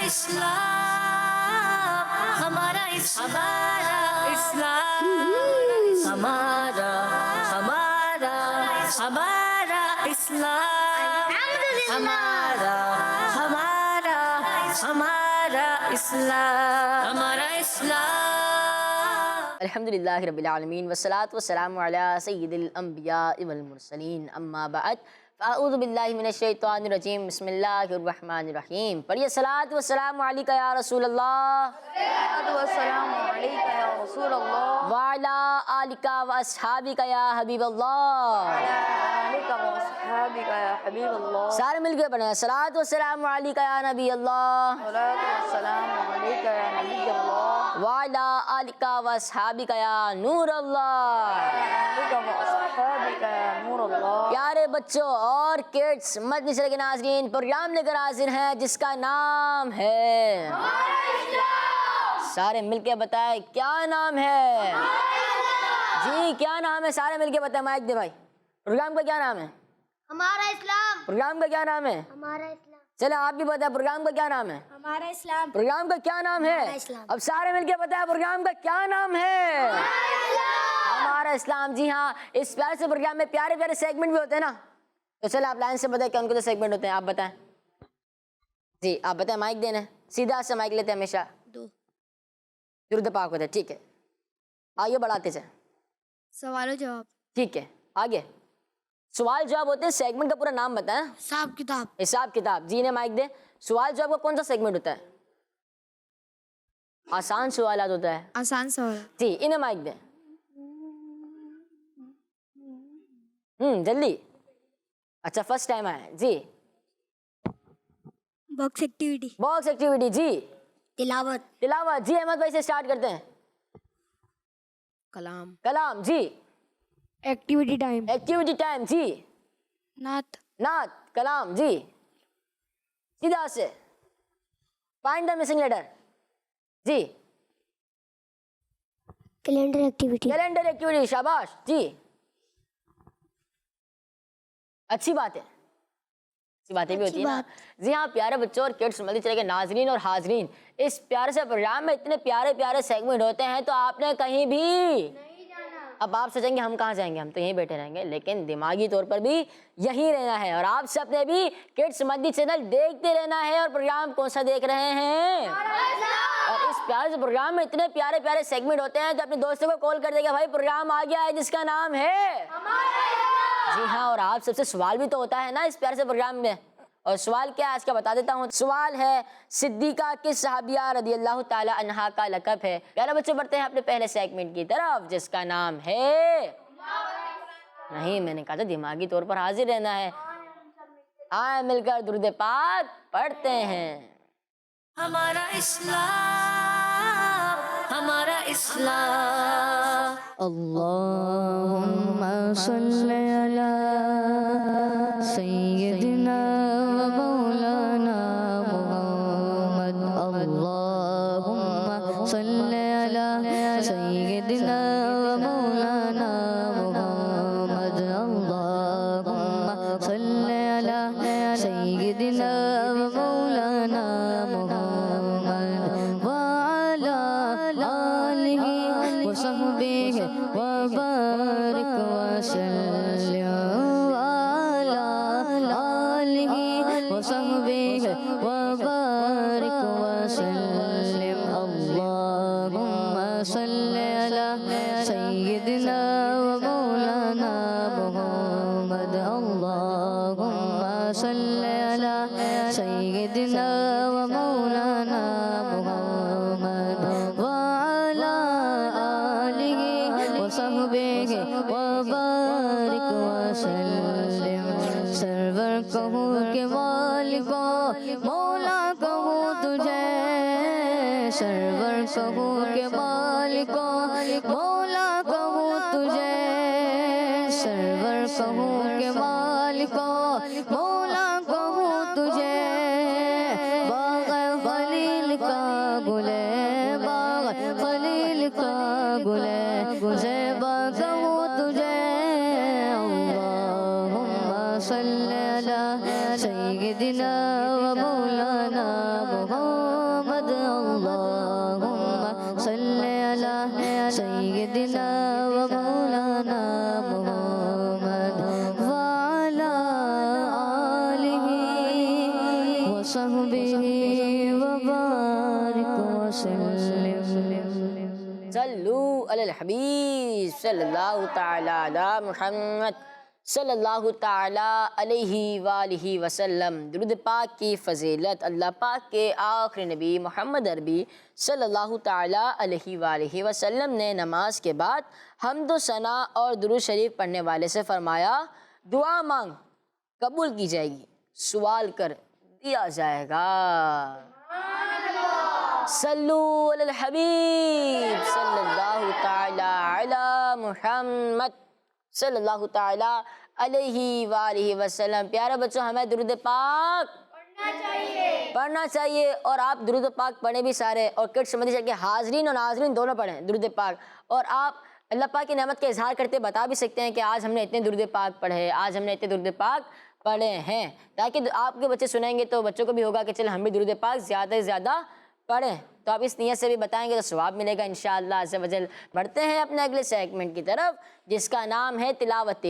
اسلام ہمارا اسلام ہمارا اسلام ہمارا اسلام. الحمدللہ رب العالمین والصلاة والسلام علی سید الانبیاء والمرسلین اما بعد فاعوذ باللہ من الشیطان الرجیم بسم اللہ الرحمن الرحیم. پڑھیے صلاۃ والسلام علیکہ یا رسول اللہ والسلام علیکہ یا رسول اللہ وعلی آلکہ واصحابکہ یا حبیب اللہ. علیکہ واصحابکہ یا حبیب اللہ. سارے مل کے پڑھیں صلاۃ والسلام علیکہ یا نبی اللہ والسلام علیکہ یا نبی اللہ وعلی آلکہ واصحابکہ یا نور اللہ. علیکہ واصحابکہ یا نور اللہ. پیارے بچوں اور کڈس مدنی چینل کے ناظرین، پروگرام لے کر حاضر ہیں جس کا نام ہے سارے مل کے بتائیں کیا نام ہے؟ جی کیا نام ہے؟ سارے مل کے بتائیں. مائک دے بھائی. پروگرام کا کیا نام ہے؟ ہمارا اسلام. پروگرام کا کیا نام ہے؟ ہمارا اسلام. چلے آپ بھی بتائیں پروگرام کا کیا نام ہے؟ ہمارا اسلام. پروگرام کا کیا نام ہے؟ اب سارے مل کے بتائیں پروگرام کا کیا نام ہے؟ ہمارا اسلام. جی ہاں، اس پیارے سے پروگرام میں پیارے پیارے سیگمنٹ بھی ہوتے ہیں نا، تو چلے آپ لائن سے بتائیں کہ ان کو تو سیگمنٹ ہوتے ہیں. آپ بتائیں. جی آپ بتائیں. مائک دینا ہے، سیدھا سے مائک لیتے ہیں ہمیشہ. درود پاک ہوتا ہے. ٹھیک ہے، آگے بڑھاتے جائیں. سوال و جواب. ٹھیک ہے، آگے سوال جواب ہوتے ہیں. سیگمنٹ کا پورا نام بتائیں. حساب کتاب. حساب کتاب. جی انہیں مائک دیں. سوال جواب کا کون سا سیگمنٹ ہوتا ہے؟ آسان سوالات ہوتا ہے. آسان سوال. جی انہیں مائک دیں. جلدی. اچھا فرسٹ ٹائم آیا. جی باکس ایکٹیویٹی. Box activity. جی تلاوت. تلاوت. جی احمد بھائی سے اسٹارٹ کرتے ہیں. کلام. کلام. جی ایکٹیویٹی ٹائم. Activity time. جی نعت. نعت. کلام. جی سیدھا سے فائنڈ دا مسنگ لیٹر. جی کیلنڈر ایکٹیویٹی. Calendar activity. شاباش. جی اچھی بات ہے، اچھی باتیں بھی ہوتی ہیں نا. جی ہاں پیارے بچوں اور کڈس مدنی چینل کے ناظرین اور حاضرین، اس پیارے سے پروگرام میں اتنے پیارے پیارے سیگمنٹ ہوتے ہیں تو آپ نے کہیں بھی اب آپ سوچیں گے ہم کہاں جائیں گے، ہم تو یہیں بیٹھے رہیں گے، لیکن دماغی طور پر بھی یہیں رہنا ہے. اور آپ سب نے بھی کڈس مدنی چینل دیکھتے رہنا ہے. اور پروگرام کون سا دیکھ رہے ہیں؟ اور اس پیارے سے پروگرام میں اتنے پیارے پیارے سیگمنٹ ہوتے ہیں تو اپنے دوستوں کو کال کر دے گا بھائی پروگرام آ گیا ہے جس کا نام ہے. جی ہاں، اور آپ سب سے سوال بھی تو ہوتا ہے نا اس پیارے سے پروگرام میں. اور سوال کیا ہے آج کا بتا دیتا ہوں. سوال ہے صدیقہ کس صحابیہ رضی اللہ تعالی عنہا کا لقب ہے؟ پیارے بچے بڑھتے ہیں اپنے پہلے سیگمنٹ کی طرف جس کا نام ہے نہیں میں نے کہا تھا دماغی طور پر حاضر رہنا ہے. آئے مل کر درود پاک پڑھتے ہیں. ہمارا اسلام ہمارا اسلام. اللہم صلی علی سیدنا و مولانا محمد. اللہم صلی علی سیدنا و مولانا محمد. اللہم صلی علی سیدنا و مولانا محمد وعلی آلہ وصحبہ وبارک وسلم. وعلی آلہ وصحبہ وبارک وسلم. اللہم صلی علی سیدنا و مولانا محمد. اللہم صلی علی سیدنا و مولانا محمد وعلی آلہ وصحبہ وبارک وسلم. سرور کہوں کہ مالکا مولا کہوں تجھے. سرور کہوں کہ مالکا مولا کہوں تجھے. سرور کہوں کہ مالکا مولا کہوں تجھے. باغ خلیل کا گلے باغ خلیل کا گلے زیبا کہوں تجھے. اللہم صلی علی سیدنا و مولانا محمد. وبارك وسلم صلو علی الحبیب صلی اللہ تعالی علی محمد صلی اللہ تعالی علیہ وآلہ وسلم۔ درود پاک کی فضیلت اللہ پاک کے آخری نبی محمد عربی صلی اللہ تعالی علیہ وآلہ وسلم نے نماز کے بعد حمد و ثنا اور درود شریف پڑھنے والے سے فرمایا دعا مانگ قبول کی جائے گی، سوال کر دیا جائے گا۔ صلو علی الحبیب صلی اللہ تعالی علی محمد صلی اللہ تعالی علیہ وآلہ وسلم۔ پیارے بچوں، ہمیں درود پاک پڑھنا چاہیے اور آپ درود پاک پڑھیں بھی سارے، اور کڈس مدرسہ کے حاضرین اور ناظرین دونوں پڑھیں درود پاک، اور آپ اللہ پاک کی نعمت کا اظہار کرتے بتا بھی سکتے ہیں کہ آج ہم نے اتنے درود پاک پڑھے، آج ہم نے اتنے درود پاک پڑھے ہیں، تاکہ آپ کے بچے سنیں گے تو بچوں کو بھی ہوگا کہ چل ہم بھی درود پاک زیادہ سے زیادہ پڑھیں۔ تو آپ اس نیت سے بھی بتائیں گے تو ثواب ملے گا انشاءاللہ عز و جل۔ بڑھتے ہیں اپنے اگلے سیگمنٹ کی طرف جس کا نام ہے تلاوت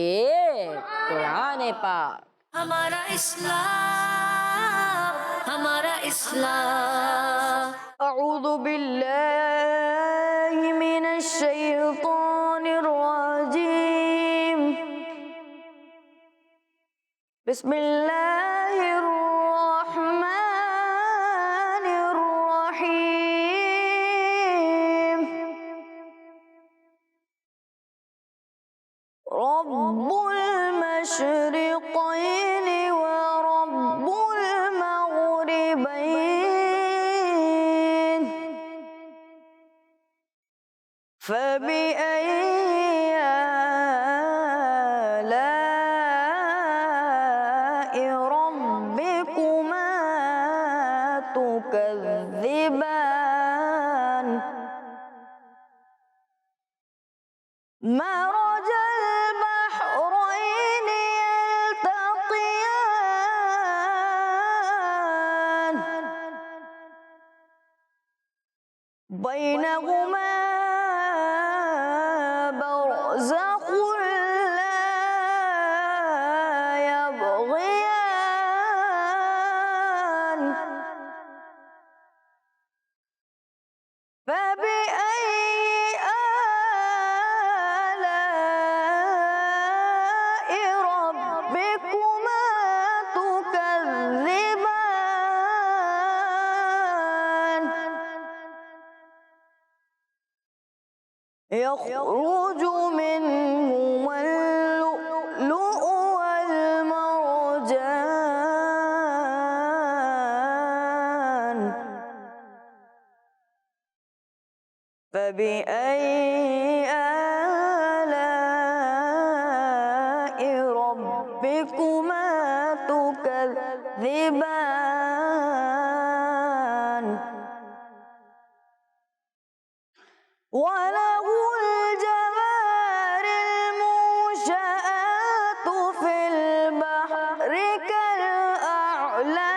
قرآن پاک۔ ہمارا اسلام، ہمارا اسلام۔ اعوذ باللہ من الشیطان الرجیم، بسم اللہ الرحمن الرحیم۔ رب المشرقین ورب المغربین، فبأي آلاء ربكما تكذبان، مرج البحرين يلتقيان، بينهما برزخ لا يبغيان، فبأي آلاء ربكما تكذبان، يخرج منهما اللؤلؤ والمرجان، فبأي آلاء ربكما تكذبان، وله الجوار المنشآت في البحر كالأعلام،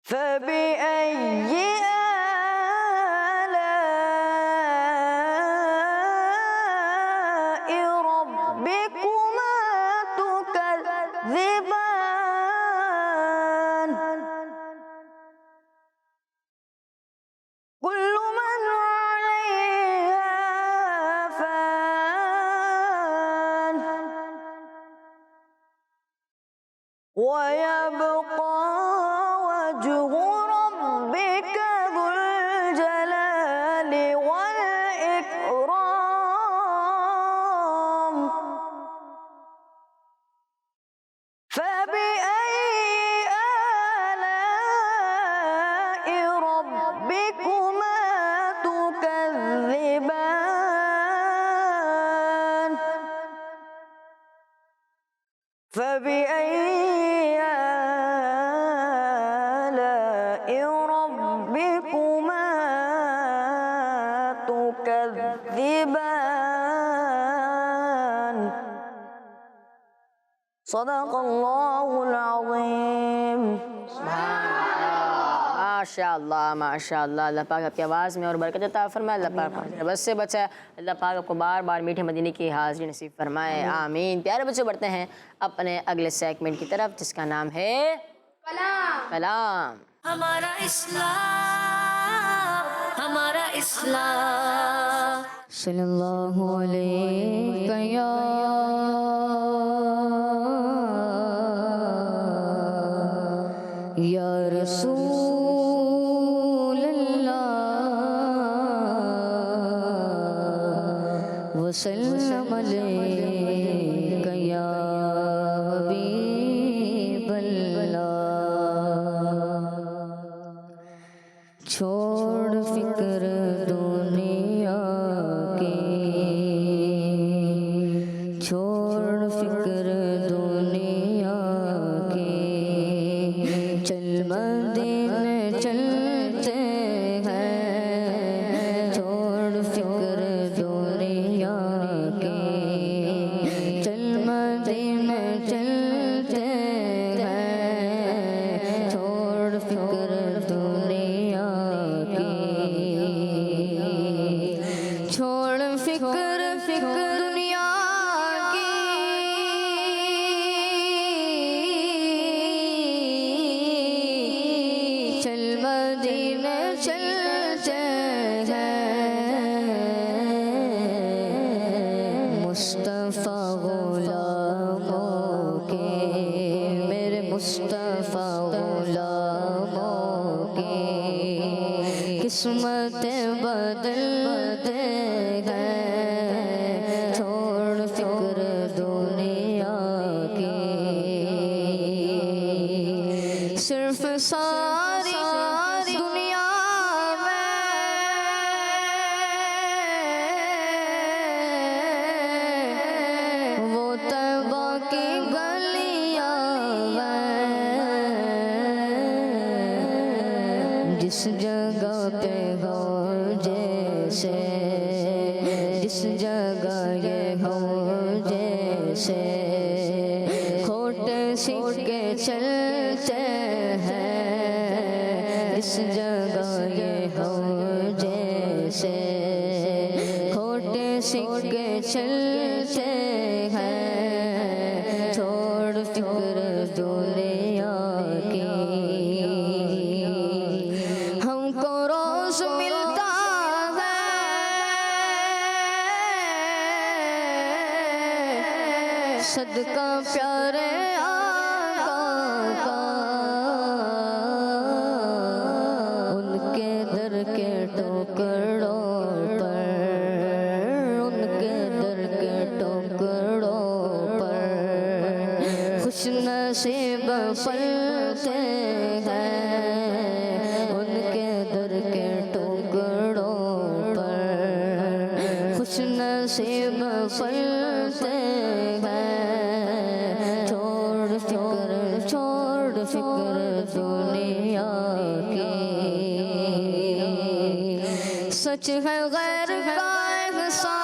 فبأي آلاء ربكما تكذبان، كل من عليها فان، ويبقى وجه ربك ذو الجلال والإكرام، فبأي آلاء ربكما تكذبان، فبأي آلاء ربكما تكذبان، صدق اللہ العظیم۔ سبحان اللہ، ماشاءاللہ ماشاءاللہ، اللہ پاک آپ کی آواز میں اور برکت عطا فرمائے، اللہ پاک آپ بس سے بچائے، اللہ پاک آپ کو بار بار میٹھے مدینے کی حاضری نصیب فرمائے، آمین۔ پیارے بچے بڑھتے ہیں اپنے اگلے سیگمنٹ کی طرف جس کا نام ہے کلام۔ ہمارا اسلام، ہمارا اسلام، صلی اللہ علیہ یا رسول اللہ وسلم علیک یا حبیب اللہ۔ چھوڑ فکر دنیا کی، چھوڑ فکر دنیا کی، چل مدینے چلتے ہیں، چھوڑ فکر دنیا کی، چل مدینے چلتے ہیں، چھوڑ فکر دنیا کی، چھوڑ فکر دنیا کی، چل مدینے چلتے ہیں، مصطفیٰ غلاموں کے، میرے مصطفیٰ غلاموں کے قسمت بدلتے ہیں، چھوڑ فکر دنیا کی، صرف ساری دنیا میں وہ طیبہ کی گلیاں ہیں، جس جگہ پہ ہو جیسے، جس جگہ یہ ہو جیسے، کھوٹے سکے چلتے ہیں، جس جگہ یہ ہو جیسے، کھوٹے سکے چلتے ہیں، چھوڑ فکر دنیا کی، ہم کو روز ملتا ہے صدقہ پیارے آقا کا، ان کے در کے ٹکڑوں پر، ان کے در کے ٹکڑوں پر خوش نصیب پلتے ہیں، ان کے در کے ٹکڑوں پر خوش نصیب پلتے ہیں، چھوڑ فکر دنیا کی، سچ ہے غیر کا احسان،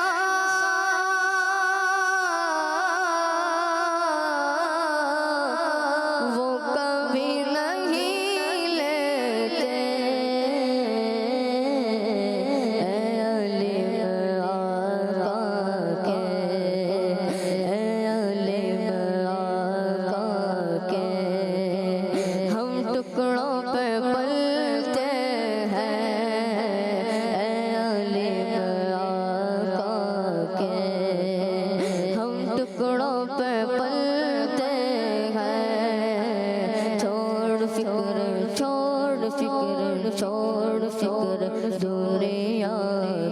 وہ کبھی نہیں لیتے، اے علیم آقا کے، اے علیم آقا کے، ہم ٹکڑوں پہ پلتے ہیں، اے علیم آقا کے، ہم ٹکڑوں پہ پلتے ہیں، چھوڑ فکر دنیا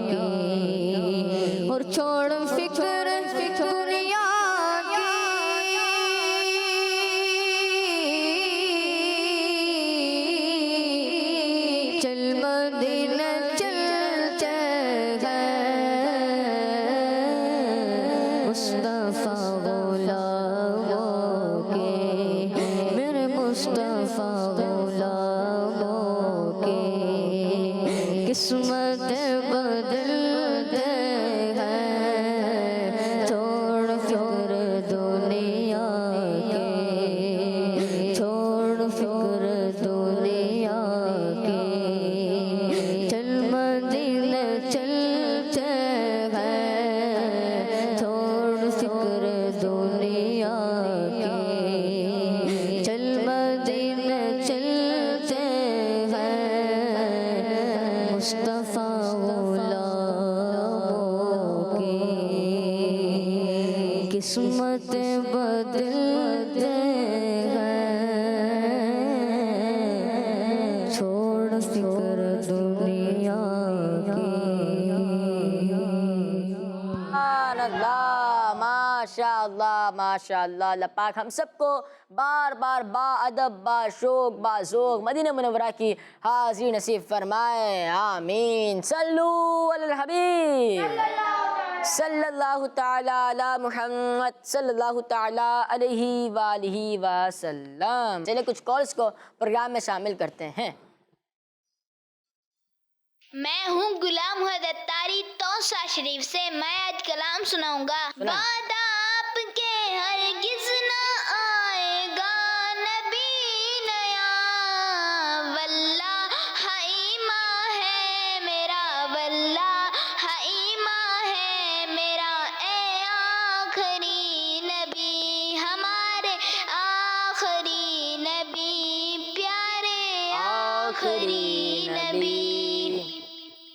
کی، اور چھوڑ فکر دنیا کی، چل مدینے چلتے ہیں، مصطفیٰ غلاموں کے، میرے مصطفیٰ غلاموں کے قسمت بدلتے ہیں، چھوڑ فکر دنیا کی، چھوڑ فکر دنیا کی، قسمت بدلتے گئے چھوڑ فکر دنیا کی سبحان اللہ ماشاء اللہ ماشاء اللہ اللہ پاک ہم سب کو بار بار با ادب با شوق با ذوق مدینہ منورہ کی حاضری نصیب فرمائے آمین صلو علی الحبیب صلی اللہ تعالی علی محمد صلی اللہ تعالی علیہ وآلہ وسلم چلے کچھ کالز کو پروگرام میں شامل کرتے ہیں میں ہوں غلام حضرت تاری توسا شریف سے میں آج کلام سناؤں گا وعدہ آپ کے ہرگز نہ آئے گا نبی نیا واللہ ایمان ہے میرا واللہ ایمان ہے میرا اے آخری نبی ہمارے آخری نبی پیارے آخری نبی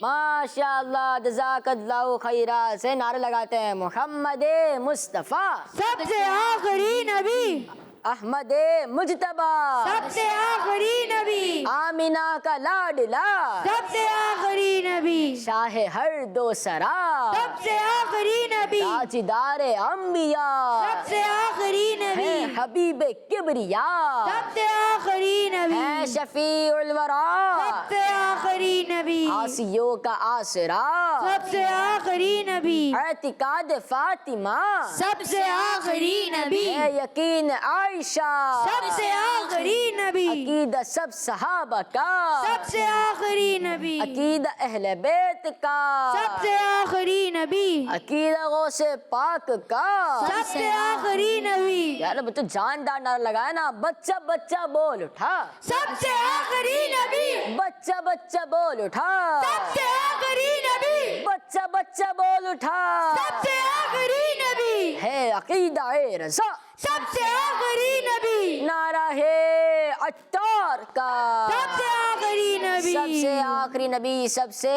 ماشاء اللہ جزاک اللہ خیرہ سے نعرے لگاتے ہیں محمد مصطفیٰ سب سے آخری نبی احمد مجتبی سب سے آخری نبی آمینہ کا لاڈلا سب سے آخری نبی شاہ ہر دو سرا سب سے آخری نبی تاجدار انبیاء سب سے آخری ہے نبی حبیب کبریا سب سے آخری نبی ہے شفیع الورا سب سے آخری نبی آسیوں کا آسرا سب سے آخری نبی اعتقاد فاطمہ سب سے آخری نبی ہے یقین عائشہ سب سے آخری نبی عقیدہ سب صحابہ کا سب سے آخری نبی عقیدہ اہل بیت کا سب سے آخری نبی عقیدہ غوث پاک کا سب سے آخری نبی یار بچہ جاندار نعرہ لگایا نا بچہ بچہ بول اٹھا سب سے آخری نبی بچہ بچہ بول اٹھا سب سے آخری نبی بچہ بچہ بول اٹھا سب سے آخری نبی ہے عقیدہ رضا سب سے آخری نبی نعرہ ہے عطار کا سب سے آخری نبی سب سے آخری نبی سب سے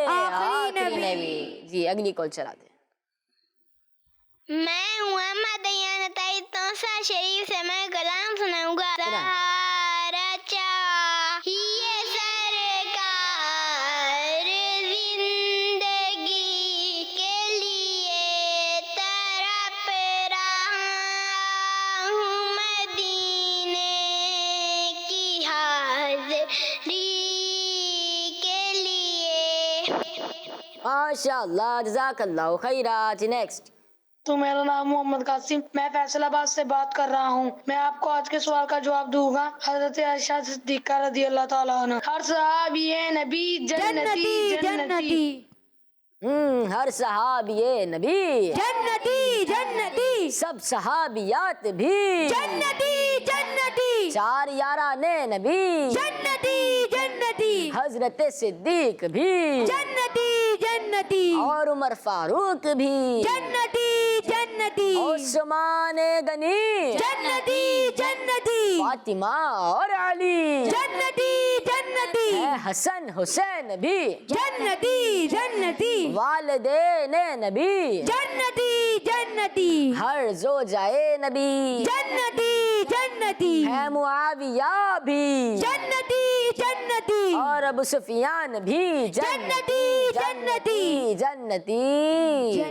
آخری نبی جی اگلی کال چلاتے ہیں میں ہوں احمد دیانت تاری توسا شریف سے میں کلام سناؤں گا سارا چاہیے سرکار زندگی کے لیے تڑپ رہا ہوں مدینے کی حاضری کے لیے ماشاء اللہ جزاک اللہ خیرہ جی نیکسٹ تو میرا نام محمد قاسم میں فیصل آباد سے بات کر رہا ہوں میں آپ کو آج کے سوال کا جواب دوں گا حضرت عائشہ صدیقہ رضی اللہ تعالیٰ عنہ ہر صحابی نبی جنتی جنتی ہر صحابی نبی جنتی جنتی سب صحابیات بھی جنتی جنتی چار یاران نبی جنتی جنتی حضرت صدیق بھی جنتی جنتی اور عمر فاروق بھی جنتی جنتی عثمان غنی جنتی جنتی فاطمہ اور علی جنتی جنتی ہے حسن حسین بھی جنتی جنتی والدین نبی جنتی جنتی ہر زوجائے نبی جنتی جنتی ہے معاویہ بھی جنتی جنتی اور ابو سفیان بھی جنتی جنتی جنتی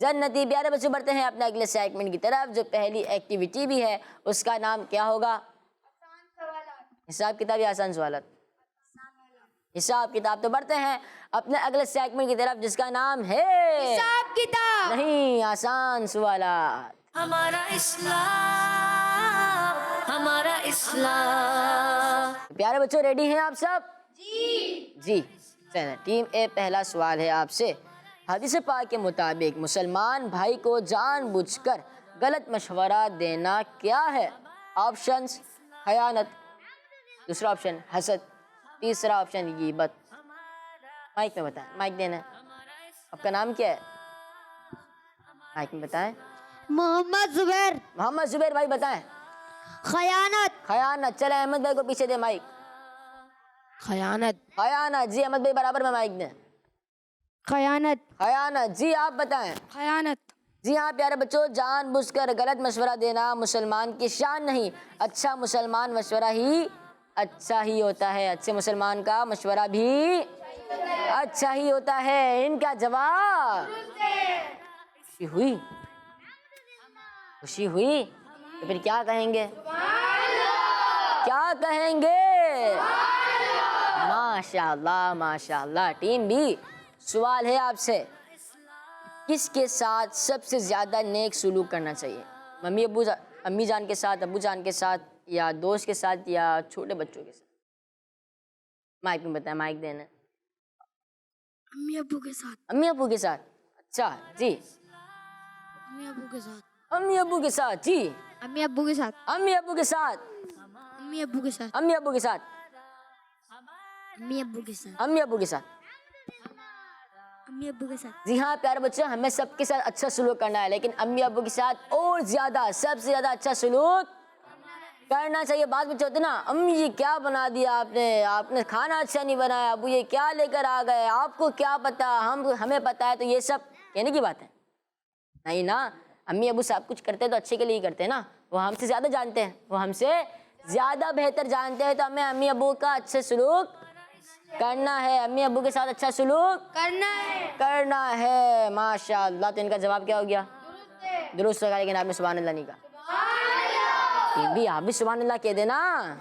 جنتی پیارے بچوں بڑھتے ہیں اپنے اگلے سیگمنٹ کی طرف جو پہلی ایکٹیویٹی بھی ہے اس کا نام کیا ہوگا حساب کتاب یا آسان سوالات حساب کتاب تو بڑھتے ہیں اپنے اگلے سیگمنٹ کی طرف جس کا نام ہے حساب کتاب نہیں آسان سوالات ہمارا اسلام ہمارا اسلام پیارے بچوں ریڈی ہیں آپ سب جی چلیں ٹیم اے پہلا سوال ہے آپ سے حدیث پاک کے مطابق مسلمان بھائی کو جان بوجھ کر غلط مشورہ دینا کیا ہے آپشنز خیانت دوسرا آپشن حسد تیسرا آپشن غیبت مائک میں بتائیں مائک دینا آپ کا نام کیا ہے مائک میں بتائیں محمد زبیر محمد زبیر بھائی بتائیں خیانت خیانت چلے احمد بھائی کو پیچھے دے مائک خیانت خیانت جی احمد بھائی برابر میں مائک دیں خیانت خیانت جی آپ بتائیں خیانت جی ہاں پیارے بچوں، جان بوجھ کر غلط مشورہ دینا مسلمان کی شان نہیں، اچھا مسلمان مشورہ ہی اچھا ہی ہوتا ہے، اچھے مسلمان کا مشورہ بھی اچھا ہی ہوتا ہے۔ ان کا جواب خوشی ہوئی؟ خوشی ہوئی تو پھر کیا کہیں گے؟ کیا کہیں گے؟ ماشاء اللہ ماشاء اللہ۔ ٹیم بھی سوال ہے آپ سے، کس کے ساتھ سب سے زیادہ نیک سلوک کرنا چاہیے؟ امی جان کے ساتھ، ابو جان کے ساتھ، یا دوست کے ساتھ، یا چھوٹے بچوں کے ساتھ؟ مائک میں بتائیں، مائک دینا۔ امی ابو کے ساتھ۔ امی ابو کے ساتھ، اچھا جی۔ امی ابو کے ساتھ۔ امی ابو کے ساتھ، جی۔ امی ابو کے ساتھ۔ امی ابو کے ساتھ۔ امی ابو کے ساتھ۔ امی ابو کے ساتھ۔ امی ابو کے ساتھ۔ امی ابو کے ساتھ۔ امی ابو کے ساتھ۔ جی ہاں پیارے بچوں، ہمیں سب کے ساتھ اچھا سلوک کرنا ہے، لیکن امی ابو کے ساتھ اور زیادہ، سب سے زیادہ اچھا سلوک کرنا چاہیے۔ بعض بچے ہوتے نا، امی یہ کیا بنا دیا آپ نے کھانا اچھا نہیں بنایا، ابو یہ کیا لے کر آ گئے، آپ کو کیا پتا، ہمیں پتا ہے۔ تو یہ سب کہنے کی بات ہے نہیں نا، امی ابو سب کچھ کرتے ہیں تو اچھے کے لیے ہی کرتے ہیں نا، وہ ہم سے زیادہ جانتے ہیں، وہ ہم سے زیادہ بہتر جانتے ہیں، تو ہمیں امی ابو کا اچھا سلوک کرنا ہے، امی ابو کے ساتھ اچھا سلوک کرنا ہے۔ ماشاء اللہ۔ تو ان کا جواب کیا ہو گیا؟ درست ہوگا، لیکن آپ نے سبحان اللہ نہیں کہا۔ ٹیم بی آپ بھی سبحان اللہ کہہ دینا۔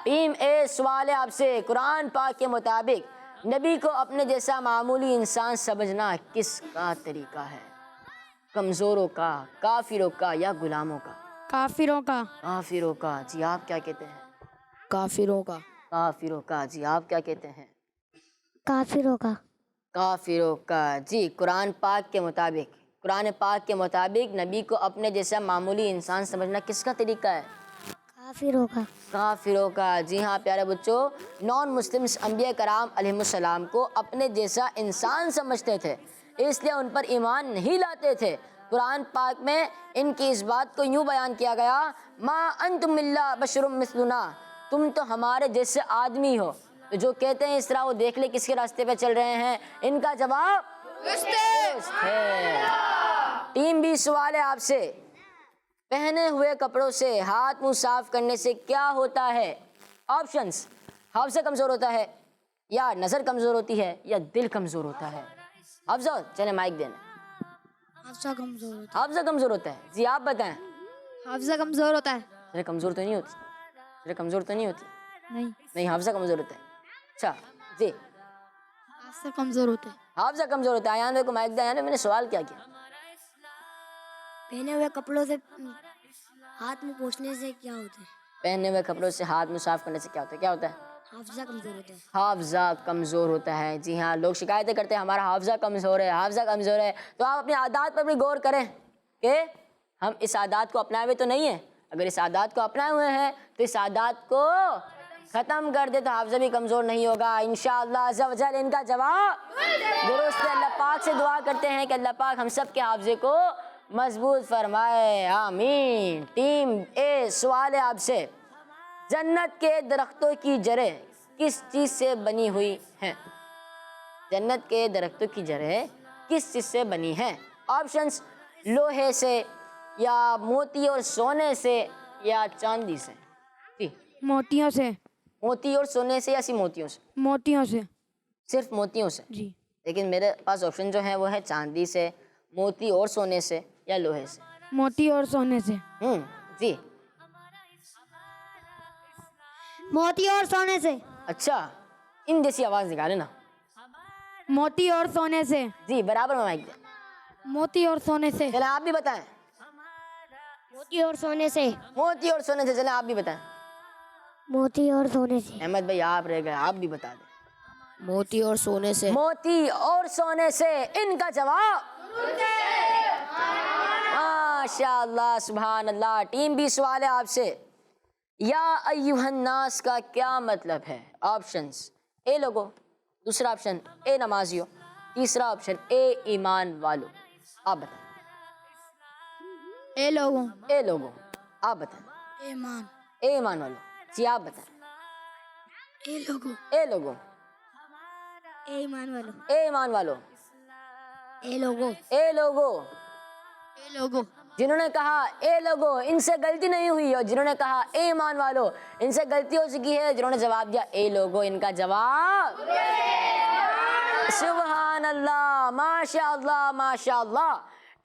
ٹیم اے سوال ہے آپ سے، قرآن پاک کے مطابق نبی کو اپنے جیسا معمولی انسان سمجھنا کس کا طریقہ ہے؟ کمزوروں کا، کافروں کا، یا غلاموں کا؟ کافروں کا۔ کافروں کا، جی آپ کیا کہتے ہیں؟ کافروں کا۔ کافروں کا، جی آپ کیا کہتے ہیں؟ کافروں کا۔ کافروں کا، جی۔ قرآن پاک کے مطابق نبی کو اپنے جیسا معمولی انسان سمجھنا کس کا طریقہ ہے؟ کافروں کا۔ کافروں کا، جی ہاں پیارے بچوں، نان مسلمس انبیاء کرام علیہم السلام کو اپنے جیسا انسان سمجھتے تھے، اس لیے ان پر ایمان نہیں لاتے تھے۔ قرآن پاک میں ان کی اس بات کو یوں بیان کیا گیا، ما انتم الا بشر مثلنا، تم تو ہمارے جیسے آدمی ہو۔ تو جو کہتے ہیں اس طرح وہ دیکھ لے کس کے راستے پہ چل رہے ہیں۔ ان کا جواب درست ہے۔ ٹیم بھی سوال ہے آپ سے، پہنے ہوئے کپڑوں سے ہاتھ منہ صاف کرنے سے کیا ہوتا ہے؟ آپشنز، حافظہ کمزور ہوتا ہے، یا نظر کمزور ہوتی ہے، یا دل کمزور ہوتا ہے؟ حافظہ، چلے مائک دینا۔ حافظہ کمزور ہوتا حافظہ کمزور ہوتا ہے، جی آپ بتائیں۔ ہے۔ حافظہ کمزور ہوتا ہے۔ ذرا کمزور تو نہیں ہوتی، ذرا کمزور تو نہیں ہوتی؟ نہیں، نہیں، حافظہ کمزور ہوتا ہے۔ اچھا جی، حافظہ کمزور ہوتا ہے۔ حافظہ کمزور ہوتا ہے۔ آیان کو مائک دیا، میں نے سوال کیا کیا؟ پہنے ہوئے کپڑوں سے ہاتھ میں پوچھنے سے کیا ہوتا ہے؟ پہنے ہوئے کپڑوں سے ہاتھ منہ صاف کرنے سے کیا ہوتا ہے؟ کیا ہوتا ہے؟ حافظہ کمزور ہوتا ہے۔ حافظہ کمزور ہوتا ہے، جی ہاں۔ لوگ شکایتیں کرتے ہیں ہمارا حافظہ کمزور ہے، حافظہ کمزور ہے۔ تو آپ اپنی عادات پر بھی غور کریں کہ ہم اس عادات کو اپنائے ہوئے تو نہیں ہیں۔ اگر اس عادات کو اپنائے ہوئے ہیں تو اس عادات کو ختم کر دے تو حافظہ بھی کمزور نہیں ہوگا انشاءاللہ عز و جل۔ ان کا جواب درست ہے۔ اللہ پاک سے دعا کرتے ہیں کہ اللہ پاک ہم سب کے حافظے کو مضبوط فرمائے، آمین۔ ٹیم اے سوال ہے آپ سے، جنت کے درختوں کی جڑیں کس چیز سے بنی ہوئی ہیں؟ جنت کے درختوں کی جڑیں کس چیز سے بنی ہیں؟ آپشنز، لوہے سے، یا موتی اور سونے سے، یا چاندی سے؟ جی، موتیوں سے۔ موتی اور سونے سے، یا سی موتیوں سے؟ موتیوں سے۔ صرف موتیوں سے؟ جی۔ لیکن میرے پاس آپشن جو ہے وہ ہے چاندی سے، موتی اور سونے سے، یا لوہے سے۔ موتی اور سونے سے۔ جی، موتی اور سونے سے۔ اچھا، ان جیسی آواز نکالے نا۔ موتی اور سونے سے۔ جی برابر میں مائک دیں۔ موتی اور سونے سے۔ چلیں آپ بھی بتائیں۔ موتی اور سونے سے۔ موتی اور سونے سے، چلیں آپ بھی بتائیں۔ موتی اور سونے سے۔ احمد بھائی آپ رہ گئے، آپ بھی بتا دیں۔ موتی اور سونے سے۔ موتی اور سونے سے، ان کا جواب ماشاء اللہ سبحان اللہ۔ ٹیم بھی سوال ہے آپ سے، یا ایھا الناس کا کیا مطلب ہے؟ آپشنز، اے لوگو، دوسرا آپشن اے نمازیو، تیسرا آپشن اے ایمان والو۔ آپ بتائیں۔ اے لوگوں۔ اے لوگو، آپ بتائیں۔ ایمان۔ اے ایمان والو، جی آپ بتائیں۔ اے لوگوں۔ اے لوگو، اے ایمان والو۔ اے ایمان والو، اے لوگو اے لوگو، اے لوگو جنہوں نے کہا اے لوگو ان سے غلطی نہیں ہوئی، اور جنہوں نے کہا اے ایمان والو ان سے غلطی ہو چکی ہے، جنہوں نے جواب دیا اے لوگو ان کا جواب سبحان اللہ، ماشاء اللہ ماشاء اللہ۔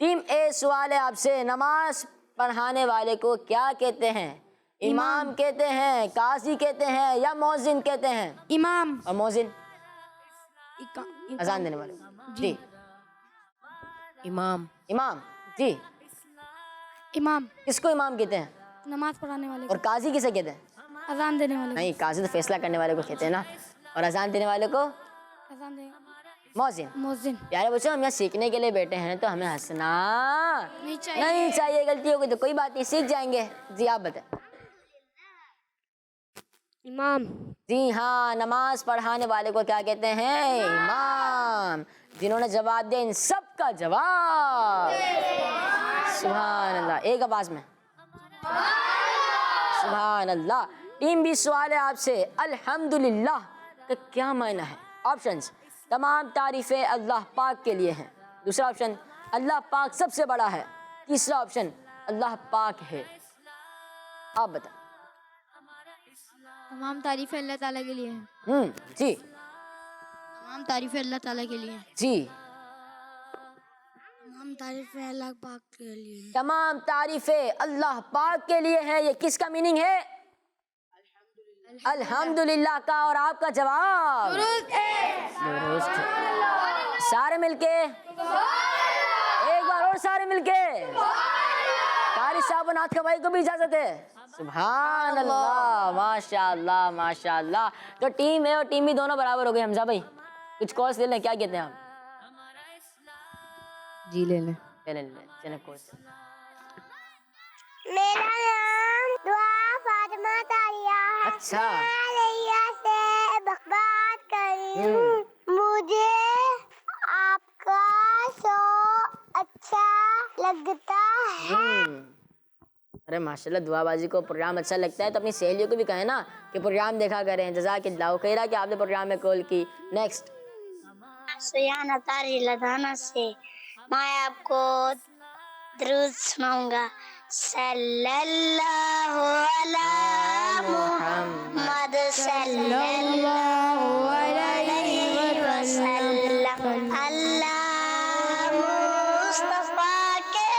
ٹیم اے سوال ہے آپ سے، نماز پڑھانے والے کو کیا کہتے ہیں؟ امام کہتے ہیں، قاضی کہتے ہیں، یا مؤذن کہتے ہیں؟ امام اور مؤذن اذان دینے والے جی امام امام جی امام کس کو امام کہتے ہیں؟ نماز پڑھانے والے اور قاضی کسے کہتے ہیں؟ کو، اذان دینے والے نہیں، قاضی تو فیصلہ کرنے والے کو کہتے ہیں نا، اور اذان دینے والے کو کو، اذان دینے مؤذن۔ مؤذن۔ پیارے بچوں، ہم یہاں سیکھنے کے لیے بیٹھے ہیں تو ہمیں ہنسنا نہیں چاہیے، غلطی ہوگی تو کوئی بات نہیں، سیکھ جائیں گے۔ جی آپ بتائیں۔ امام۔ جی ہاں، نماز پڑھانے والے کو کیا کہتے ہیں؟ امام۔ جنہوں نے جواب دیا ان سب کا جواب سبحان اللہ، ایک آواز میں سبحان اللہ۔ ٹیم بھی سوال ہے آپ سے، الحمدللہ کا کیا معنی ہے؟ آپشنز: تمام تعریفیں اللہ پاک کے لیے ہیں، دوسرا آپشن اللہ پاک سب سے بڑا ہے، تیسرا آپشن اللہ پاک ہے۔ آپ بتائیں۔ تمام تعریفیں اللہ تعالیٰ کے لیے ہیں، جی تمام تعریفیں اللہ تعالیٰ کے لیے ہیں، جی تمام تعریفیں اللہ پاک کے لیے ہیں۔ تمام تعریفیں اللہ پاک کے لیے ہیں، یہ کس کا میننگ ہے؟ الحمدللہ کا، اور آپ کا جواب درست ہے۔ سارے مل کے ایک بار اور، سارے مل کے قاری صاحب و نعت خواہ کو بھی اجازت ہے۔ سبحان اللہ، ماشاء اللہ ماشاء اللہ۔ تو ٹیم اے اور ٹیم بی دونوں برابر ہو گئے۔ حمزہ بھائی کچھ کورس لے لیں، کیا کہتے ہیں آپ؟ جی لے لیں۔ چلیں کورس۔ میرا نام دعا فاطمہ طاہرہ ہے۔ اچھا، میں علیہ سے بات کر رہی ہوں۔ مجھے آپ کا شو اچھا لگتا ہے۔ ارے ماشاءاللہ، دعا بازی کو پروگرام اچھا لگتا ہے تو اپنی سہیلیوں کو بھی کہیں نا کہ پروگرام دیکھا کریں۔ جزاک اللہ خیرہ کہ آپ نے پروگرام میں کال کی۔ نیکسٹ سیانہ طاری لدھانا سے میں آپ کو درود سناؤں گا۔ صلی اللہ علی محمد صلی اللہ علیہ وسلم۔ اللہ مصطفیٰ کے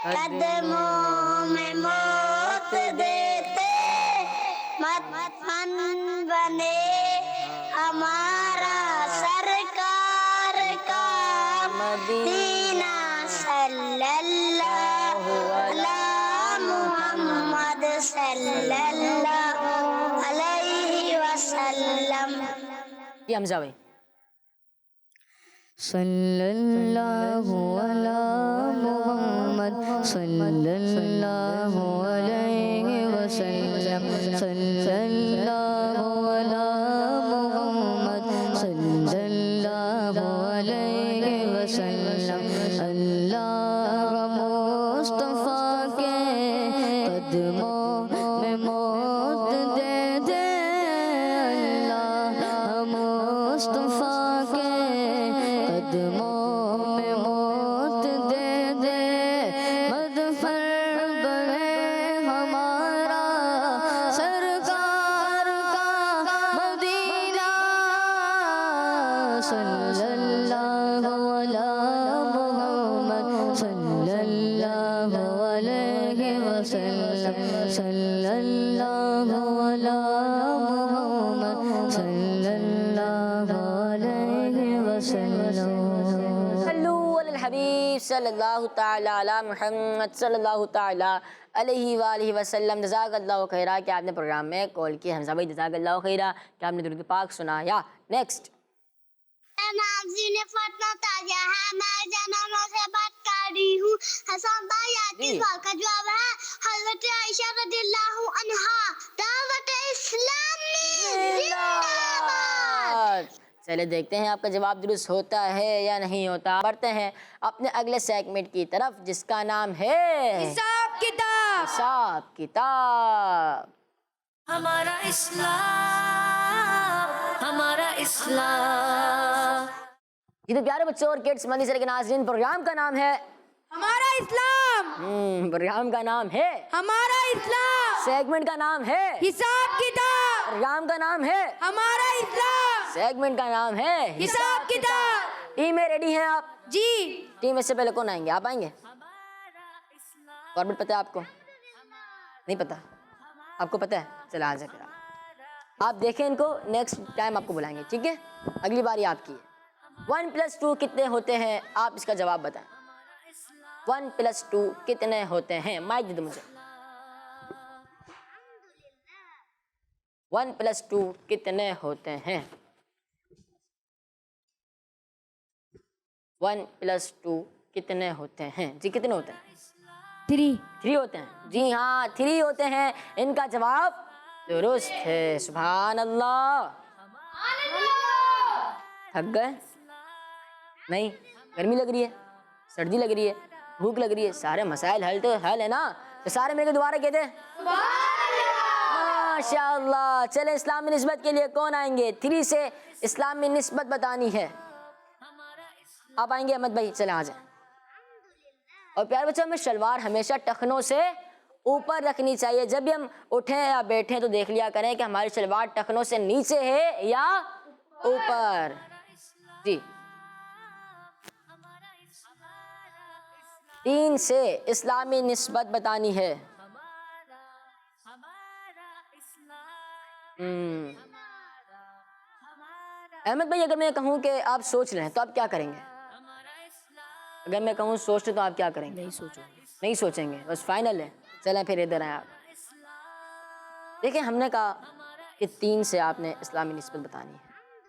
قدموں میں موت دیتے، مدفن بنے ہمارا سرکار کا مدینہ۔ صلی اللہ علی محمد صلی اللہ علیہ وسلم۔ جی حمزہ بھائی۔ صلی اللہ علی محمد صلی اللہ علیہ وسلم، صلی اللہ علی محمد صلی اللہ علیہ وسلم۔ اللہ مصطفیٰ کے قدموں میں موت دے دے، اللہ مصطفیٰ کے قدموں میں موت دے دے، مدفن بنے ہمارا سرکار کا مدینہ۔ صلی اللہ علی محمد صلی اللہ علیہ وسلم، صلی اللہ علی محمد صلی اللہ علیہ وسلم۔ صلو علی الحبیب صلی اللہ تعالی علی محمد صلی اللہ تعالی علیہ وآلہ وسلم۔ جزاک اللہ خیرہ کہ آپ نے پروگرام میں کال کی۔ حمزہ بھائی جزاک اللہ خیرہ کہ آپ نے درود پاک سنایا۔ نیکسٹ میرا نام زین فاطمہ طاہرہ ہے، میں جنانوں سے بات کر رہی ہوں۔ حسن بھائی آج کے سوال کا جواب ہے حضرت عائشہ رضی اللہ عنہا۔ دعوت اسلامی زندہ باد۔ چلے دیکھتے ہیں آپ کا جواب درست ہوتا ہے یا نہیں ہوتا۔ بڑھتے ہیں اپنے اگلے سیگمنٹ کی طرف جس کا نام ہے حساب کتاب۔ حساب کتاب۔ ہمارا اسلام، ہمارا اسلام۔ جی تو پیارے بچوں اور کڈس مدنی چینل کے ناظرین، پروگرام کا نام ہے ہمارا اسلام، پروگرام کا نام ہے ہمارا اسلام، سیگمنٹ کا نام ہے حساب کتاب، پروگرام کا نام ہے ہمارا اسلام، سیگمنٹ کا نام ہے حساب کتاب۔ ٹیم میں ریڈی ہیں آپ؟ جی ٹیم میں سے پہلے کون آئیں گے؟ آپ آئیں گے؟ فارمیٹ پتہ ہے آپ کو؟ نہیں پتہ؟ آپ کو پتہ ہے؟ چلا آ جائے پھر آپ دیکھیں ان کو، نیکسٹ ٹائم آپ کو بلائیں گے، ٹھیک ہے؟ اگلی باری آپ کی ہے۔ 1+2 کتنے ہوتے ہیں؟ آپ اس کا جواب بتائیں۔ 1+2 کتنے ہوتے ہیں؟ مائک دے دو مجھے۔ 1+2 کتنے ہوتے ہیں؟ 1+2 کتنے ہوتے ہیں؟ جی کتنے ہوتے ہیں؟ 3 ہوتے ہیں۔ جی ہاں 3 ہوتے ہیں، ان کا جواب درست ہے۔ سبحان اللہ۔ تھک گئے؟ نہیں؟ گرمی لگ رہی ہے، سردی لگ رہی ہے، بھوک لگ رہی ہے، سارے مسائل حل ہے نا؟ تو سارے مل کے دوبارہ کہتے ہیں ماشاء اللہ۔ چلے اسلامی نسبت کے لیے کون آئیں گے؟ 3 سے اسلامی نسبت بتانی ہے۔ آپ آئیں گے احمد بھائی؟ چلے آ جائیں۔ اور پیارے بچوں، ہمیں شلوار ہمیشہ ٹخنوں سے اوپر رکھنی چاہیے۔ جب بھی ہم اٹھیں یا بیٹھیں تو دیکھ لیا کریں کہ ہماری شلوار ٹخنوں سے نیچے ہے یا اوپر۔ جی 3 سے اسلامی نسبت بتانی ہے۔ احمد بھائی اگر میں کہوں کہ آپ سوچ رہے ہیں تو آپ کیا کریں گے؟ اگر میں کہوں سوچ رہے تو آپ کیا کریں گے؟ نہیں سوچیں گے، بس فائنل ہے۔ چلیں پھر ادھر آئیں آپ۔ دیکھیں ہم نے کہا کہ 3 سے آپ نے اسلامی نسبت بتانی ہے،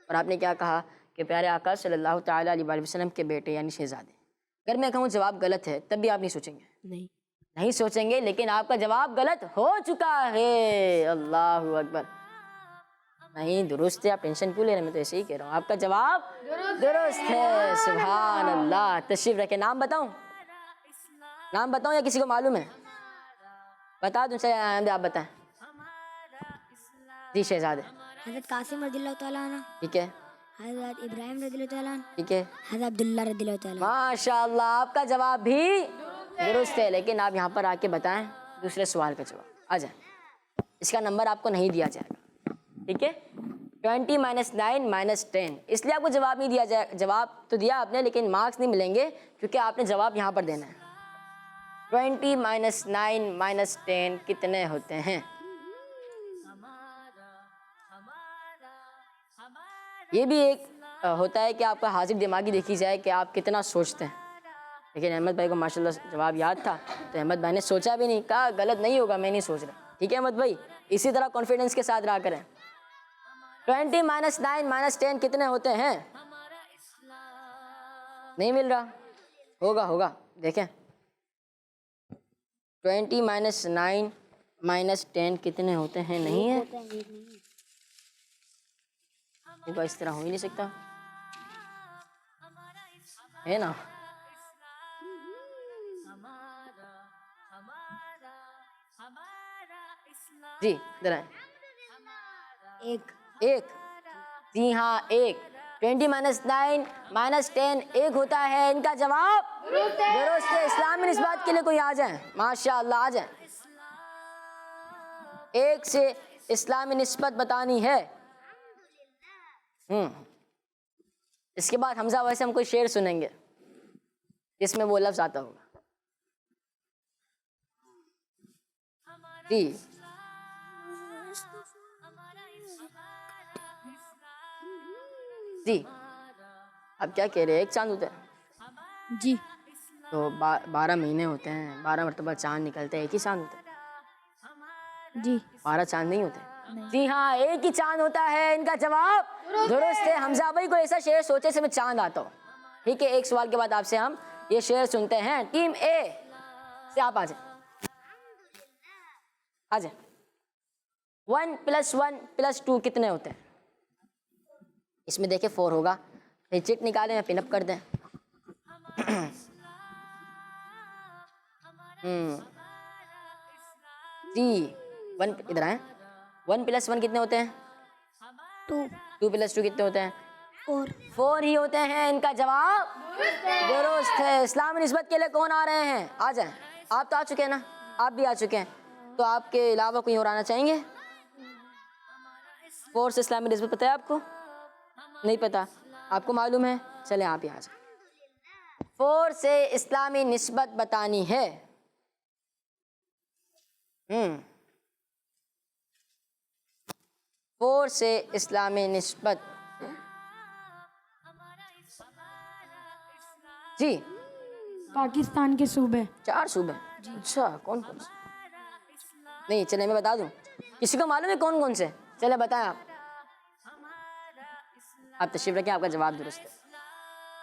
اور آپ نے کیا کہا کہ پیارے آقا صلی اللہ تعالیٰ علیہ وآلہ وسلم کے بیٹے یعنی شہزادے۔ اگر میں کہوں جواب غلط ہے تب بھی آپ نہیں سوچیں گے؟ نہیں سوچیں گے، لیکن آپ کا جواب غلط ہو چکا ہے۔ اللہ اکبر۔ نہیں درست ہے، آپ ٹینشن کیوں لے رہے ہیں؟ میں تو ایسے ہی کہہ رہا ہوں، آپ کا جواب درست ہے۔ سبحان اللہ۔ تشریف رکھیں۔ نام بتاؤں؟ نام بتاؤں یا کسی کو معلوم ہے؟ بتا دوں؟ چلے آپ بتائیں۔ جی شہزادے۔ حضرت قاسم رضی اللہ تعالیٰ عنہ، ٹھیک ہے، حضرت ابراہیم رضی اللہ تعالیٰ عنہ، ٹھیک ہے، حضرت عبداللہ رضی اللہ تعالیٰ عنہ۔ ماشاء اللہ۔ آپ کا جواب بھی درست ہے، لیکن آپ یہاں پر آ کے بتائیں دوسرے سوال کا جواب۔ آ جائیں، اس کا نمبر آپ کو نہیں دیا جائے گا، ٹھیک ہے؟ 20 - 9 - 10، اس لیے آپ کو جواب نہیں دیا جائے۔ جواب تو دیا آپ نے لیکن مارکس نہیں ملیں گے، کیونکہ آپ نے جواب یہاں پر دینا ہے۔ 20 - 9 - 10 کتنے ہوتے ہیں؟ یہ بھی ایک ہوتا ہے کہ آپ کا حاضر دماغی دیکھی جائے کہ آپ کتنا سوچتے ہیں، لیکن احمد بھائی کو ماشاءاللہ جواب یاد تھا تو احمد بھائی نے سوچا بھی نہیں، کہا غلط نہیں ہوگا، میں نہیں سوچ رہا۔ ٹھیک ہے احمد بھائی، اسی طرح کانفیڈنس کے ساتھ رہا کریں۔ 20 - 9 - 10 کتنے ہوتے ہیں؟ نہیں مل رہا؟ ہوگا دیکھیں۔ 20 - 9 - 10 کتنے ہوتے ہیں؟ نہیں ہے؟ تو اس طرح ہو ہی نہیں سکتا ہے نا؟ جی ادھر آئیں۔ ایک، جی ہاں ایک۔ 20 - 9 - 10 ایک ہوتا ہے، ان کا جواب درست ہے۔ اسلامی نسبت کے لیے کوئی آ جائیں، ماشاء اللہ آ جائیں۔ 1 سے اسلامی نسبت بتانی ہے۔ اس کے بعد حمزہ ویسے ہم کوئی شعر سنیں گے جس میں وہ لفظ آتا ہوگا۔ جی جی اب کیا کہہ رہے ہیں؟ ایک چاند ہوتا ہے؟ جی تو 12 مہینے ہوتے ہیں، 12 مرتبہ چاند نکلتے ہیں، ایک ہی چاند ہوتا ہے؟ جی 12 چاند نہیں ہوتے؟ جی ہاں ایک ہی چاند ہوتا ہے، ان کا جواب درست ہے۔ حمزہ بھائی کو ایسا شعر سوچے سے میں چاند آتا ہوں۔ ٹھیک ہے، ایک سوال کے بعد آپ سے ہم یہ شعر سنتے ہیں۔ ٹیم اے سے آپ آ جائیں، آ جائیں۔ 1 + 1 + 2 کتنے ہوتے ہیں؟ اس میں دیکھیں 4 ہوگا، یہ چٹ نکالیں یا پن اپ کر دیں۔ جی 1 ادھر آئیں۔ 1 + 1 کتنے ہوتے ہیں؟ 2 2 + 2 کتنے ہوتے ہیں؟ 4 ہی ہوتے ہیں. ان کا جواب درست ہے. اسلامی نسبت کے لیے کون آ رہے ہیں؟ آ جائیں. آپ تو آ چکے ہیں نا, آپ بھی آ چکے ہیں, تو آپ کے علاوہ کوئی اور آنا چاہیں گے؟ 4 سے اسلامی نسبت پتہ ہے آپ کو؟ نہیں پتہ, آپ کو معلوم ہے؟ چلیں آپ ہی آ جائیں. 4 سے اسلامی نسبت بتانی ہے. 4 سے اسلامی نسبت. جی پاکستان کے صوبے. 4 صوبے. اچھا, کون کون سے؟ نہیں چلے میں بتا دوں, کسی کو معلوم ہے کون کون سے؟ چلے بتائیں آپ. آپ تشریف رکھیں, آپ کا جواب درست ہے.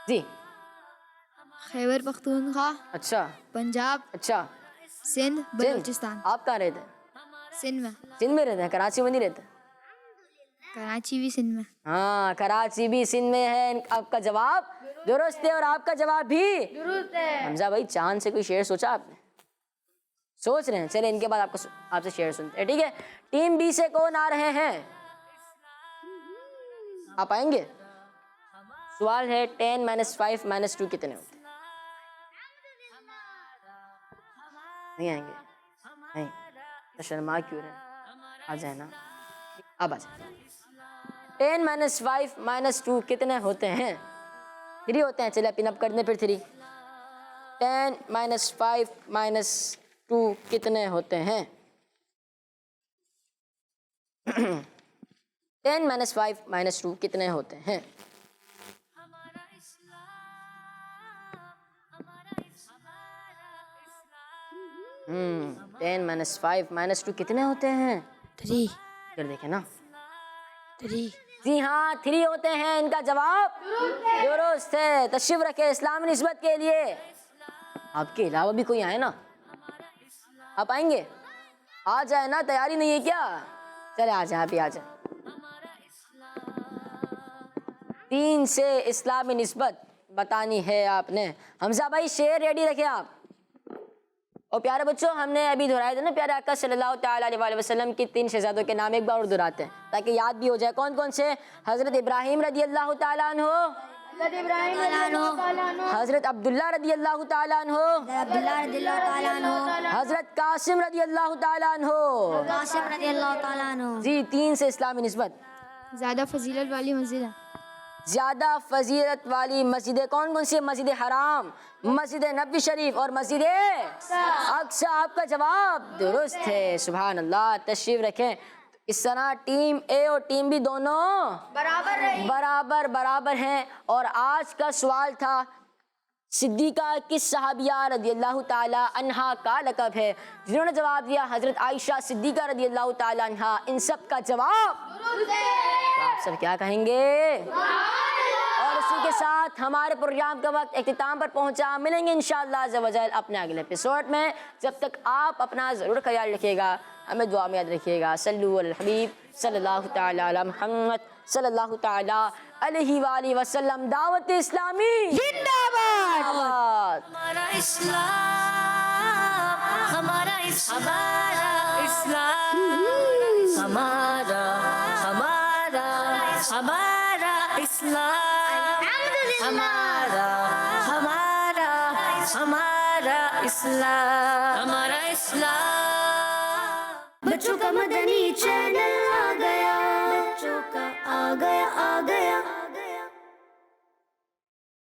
جی خیبر پختونخوا, اچھا پنجاب, اچھا. سندھ, بلوچستان. آپ کہاں رہتے ہیں؟ سندھ میں. سندھ میں رہتے ہیں, کراچی میں نہیں رہتے؟ کراچی بھی سندھ میں. ہاں, کراچی بھی سندھ میں ہے. آپ کا جواب درست ہے, اور آپ کا جواب بھی درست ہے. حمزہ بھائی, چاند سے کوئی شعر سوچا آپ نے؟ سوچ رہے ہیں, چلے ان کے بعد آپ سے شعر سنتے ہیں, ٹھیک ہے. ٹیم بی سے کون آ رہے ہیں؟ آپ آئیں گے؟ سوال ہے 10 - 5 - 2 کتنے ہوتے ہیں؟ نہیں آئیں گے؟ نہیں, تو شرما کیوں رہے؟ آ جائیں نا, اب آ جائیں. 10 - 5 - 2 کتنے ہوتے ہیں؟ 3 ہوتے ہیں. چلے پن اپ کر دیں پھر 3. 10 - 5 - 2 کتنے ہوتے ہیں؟ 10 - 5 - 2 کتنے ہوتے ہیں؟ 10 - 5 - 2 کتنے ہوتے ہیں؟ 3. پھر دیکھیں نا. 3. جی ہاں, 3 ہوتے ہیں. ان کا جواب درست ہے. تشریف رکھے اسلامی نسبت کے لیے. آپ کے علاوہ بھی کوئی آئے نا, آپ آئیں گے؟ آ جائیں نا, تیاری نہیں ہے کیا؟ چلے آ جائیں, آپ ہی آ جائیں. 3 سے اسلامی نسبت بتانی ہے آپ نے. حمزہ بھائی شعر ریڈی رکھیں آپ. اور پیارے بچوں, ہم نے ابھی دہرائے تھے نا پیارے آقا صلی اللہ تعالیٰ علیہ وسلم کی 3 شہزادوں کے نام ایک بار اور دہراتے ہیں تاکہ یاد بھی ہو جائے. کون کون سے؟ حضرت ابراہیم رضی اللہ تعالیٰ عنہ, حضرت عبداللہ رضی اللہ تعالیٰ عنہ, عبداللہ رضی اللہ تعالیٰ عنہ, حضرت قاسم رضی اللہ تعالیٰ عنہ. قاسم رضی اللہ تعالیٰ عنہ. جی, 3 سے اسلامی نسبت. زیادہ فضیلت والی مسجد ہے. زیادہ فضیلت والی مسجدیں کون کون سی؟ مسجد حرام, مسجد نبوی شریف اور مسجد اقصی. آپ کا جواب درست ہے. سبحان اللہ. تشریف رکھیں. اس طرح ٹیم اے اور ٹیم بی دونوں برابر ہیں. اور آج کا سوال تھا صدیقہ کس صحابیہ رضی اللہ تعالی عنہا کا لقب ہے؟ جنہوں نے جواب دیا حضرت عائشہ صدیقہ رضی اللہ تعالی عنہا. ان سب کا جواب آپ سب کیا کہیں گے؟ اور اسی کے ساتھ ہمارے پروگرام کا وقت اختتام پر پہنچا. ملیں گے انشاءاللہ عز و جل اپنے اگلے ایپیسوڈ میں. جب تک آپ اپنا ضرور خیال رکھیے گا, ہمیں دعا میں یاد رکھیے گا. صلو علی الحبیب صلی اللہ تعالی علی محمد صلی اللہ تعالی علیہ وآلہ وسلم. دعوت اسلامی زندہ باد. ہمارا اسلام, ہمارا اسلام, ہمارا اسلام, ہمارا اسلام, ہمارا اسلام. بچوں کا مدنی چینل آ گیا, بچوں کا آ گیا